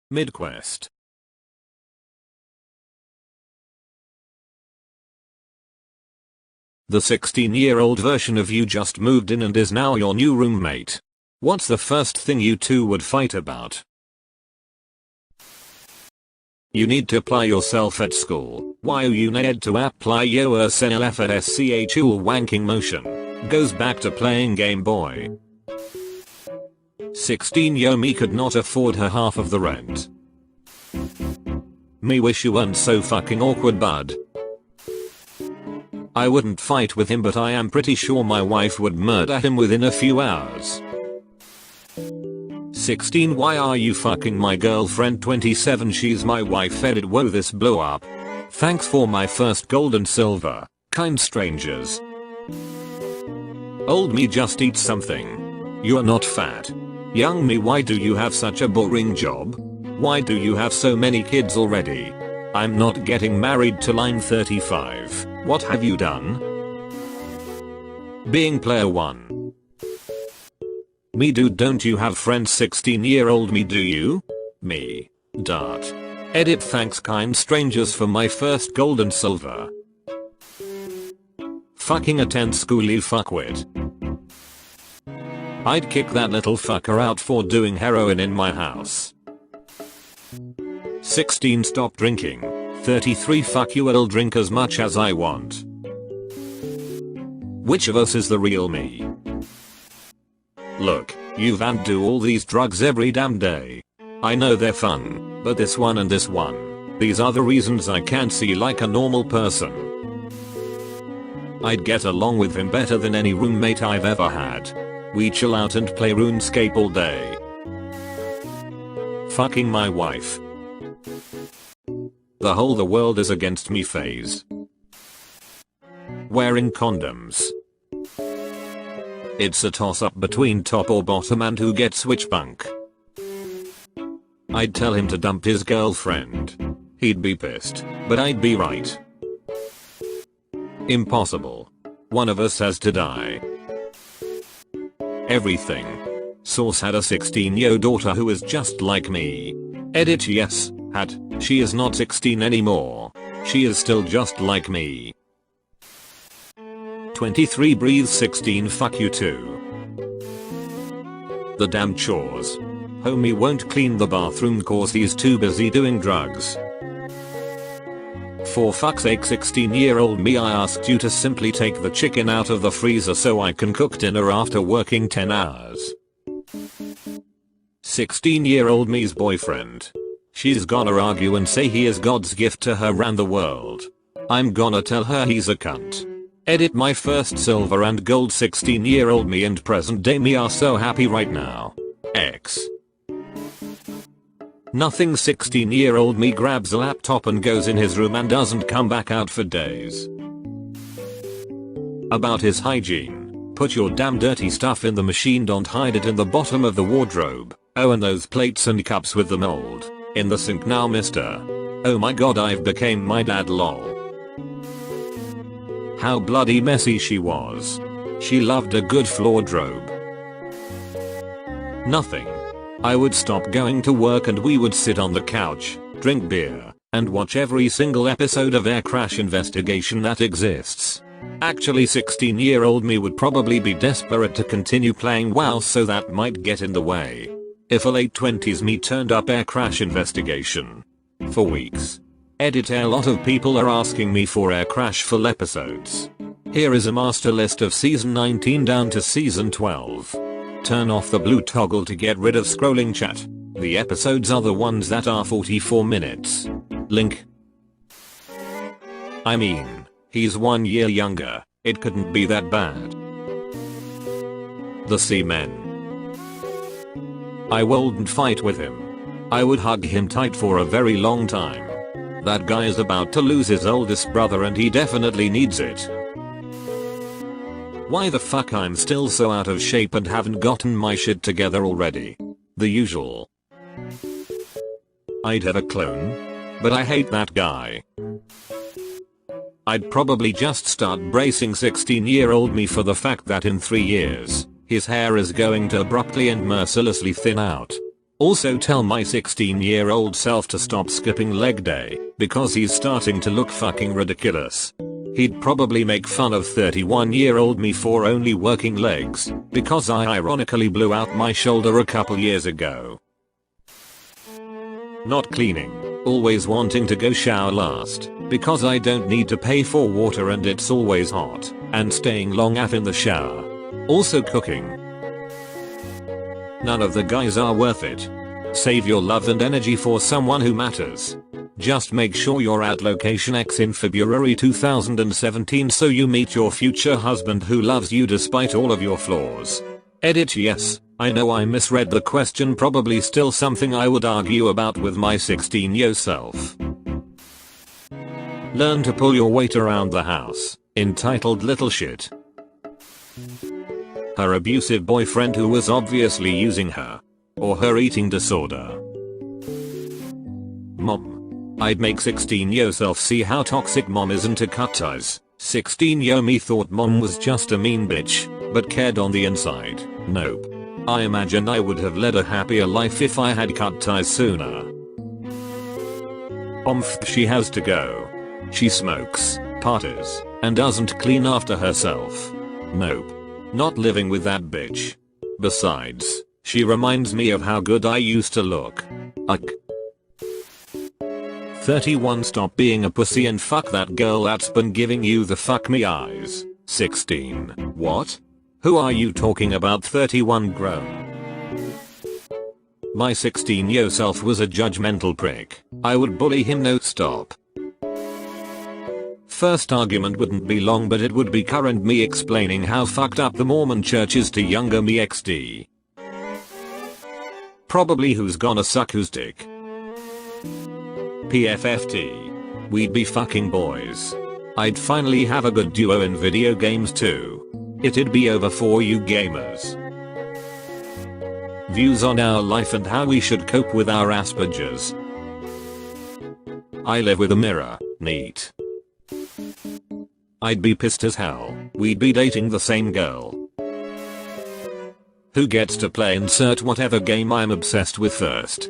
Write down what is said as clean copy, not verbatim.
Mid-quest. The 16-year-old version of you just moved in and is now your new roommate. What's the first thing you two would fight about? You need to apply yourself at school. Why you need to apply yourself at SCHU wanking motion. Goes back to playing Game Boy. 16 me could not afford her half of the rent. Me wish you weren't so fucking awkward, bud. I wouldn't fight with him, but I am pretty sure my wife would murder him within a few hours. 16 Why are you fucking my girlfriend? 27 She's my wife. Edit. Whoa, this blew up. Thanks for my first gold and silver, kind strangers. Old me, just eat something. You are not fat. Young me, why do you have such a boring job? Why do you have so many kids already? I'm not getting married till I'm 35. What have you done? Being player 1. Me, dude, don't you have friends? 16-year-old me, do you? Me. Dart. Edit. Thanks, kind strangers, for my first gold and silver. Fucking attend school, you fuckwit. I'd kick that little fucker out for doing heroin in my house. 16 Stop drinking. 33 Fuck you, I'll drink as much as I want. Which of us is the real me? Look, you vamp do all these drugs every damn day. I know they're fun, but this one and this one, these are the reasons I can't see like a normal person. I'd get along with him better than any roommate I've ever had. We chill out and play RuneScape all day. Fucking my wife. The whole "the world is against me" phase. Wearing condoms. It's a toss-up between top or bottom and who gets which bunk. I'd tell him to dump his girlfriend. He'd be pissed, but I'd be right. Impossible. One of us has to die. Everything. Source: had a 16-year daughter who is just like me. Edit. Yes, had. She is not 16 anymore. She is still just like me. 23 Breathe. 16 Fuck you too. The damn chores. Homie won't clean the bathroom cause he's too busy doing drugs. For fuck's sake, 16-year-old me, I asked you to simply take the chicken out of the freezer so I can cook dinner after working 10 hours. 16-year-old me's boyfriend. She's gonna argue and say he is God's gift to her and the world. I'm gonna tell her he's a cunt. Edit. My first silver and gold. 16-year-old me and present day me are so happy right now. X. Nothing. 16-year-old me grabs a laptop and goes in his room and doesn't come back out for days. About his hygiene. Put your damn dirty stuff in the machine, don't hide it in the bottom of the wardrobe. Oh, and those plates and cups with the mold. In the sink now, mister. Oh my god, I've became my dad, lol. How bloody messy she was. She loved a good wardrobe. Nothing. I would stop going to work and we would sit on the couch, drink beer, and watch every single episode of Air Crash Investigation that exists. Actually, 16-year-old me would probably be desperate to continue playing WoW, so that might get in the way. If a late 20s me turned up Air Crash Investigation for weeks. Edit. A lot of people are asking me for Air Crash full episodes. Here is a master list of season 19 down to season 12. Turn off the blue toggle to get rid of scrolling chat. The episodes are the ones that are 44 minutes. Link. I mean, he's 1 year younger. It couldn't be that bad. The Seamen. I wouldn't fight with him. I would hug him tight for a very long time. That guy is about to lose his oldest brother and he definitely needs it. Why the fuck I'm still so out of shape and haven't gotten my shit together already? The usual. I'd have a clone, but I hate that guy. I'd probably just start bracing 16-year-old me for the fact that in 3 years, his hair is going to abruptly and mercilessly thin out. Also tell my 16-year-old self to stop skipping leg day, because he's starting to look fucking ridiculous. He'd probably make fun of 31-year-old me for only working legs, because I ironically blew out my shoulder a couple years ago. Not cleaning, always wanting to go shower last, because I don't need to pay for water and it's always hot, and staying long af in the shower. Also cooking. None of the guys are worth it. Save your love and energy for someone who matters. Just make sure you're at location X in February 2017 so you meet your future husband who loves you despite all of your flaws. Edit. Yes, I know I misread the question, probably still something I would argue about with my 16-year self. Learn to pull your weight around the house. Entitled Little Shit. Her abusive boyfriend who was obviously using her. Or her eating disorder. Mom. I'd make 16-year self see how toxic mom isn't to cut ties. 16-year me thought mom was just a mean bitch, but cared on the inside. Nope. I imagine I would have led a happier life if I had cut ties sooner. She has to go. She smokes, parties, and doesn't clean after herself. Nope. Not living with that bitch. Besides, she reminds me of how good I used to look. 31 Stop being a pussy and fuck that girl that's been giving you the fuck me eyes. 16 What? Who are you talking about? 31 Grown. My 16-year self was a judgmental prick. I would bully him. No stop. First argument wouldn't be long, but it would be current me explaining how fucked up the Mormon church is to younger me. XD. Probably who's gonna suck whose dick. PFFT. We'd be fucking boys. I'd finally have a good duo in video games too. It'd be over for you gamers. Views on our life and how we should cope with our Asperger's. I live with a mirror. Neat. I'd be pissed as hell. We'd be dating the same girl. Who gets to play insert whatever game I'm obsessed with first.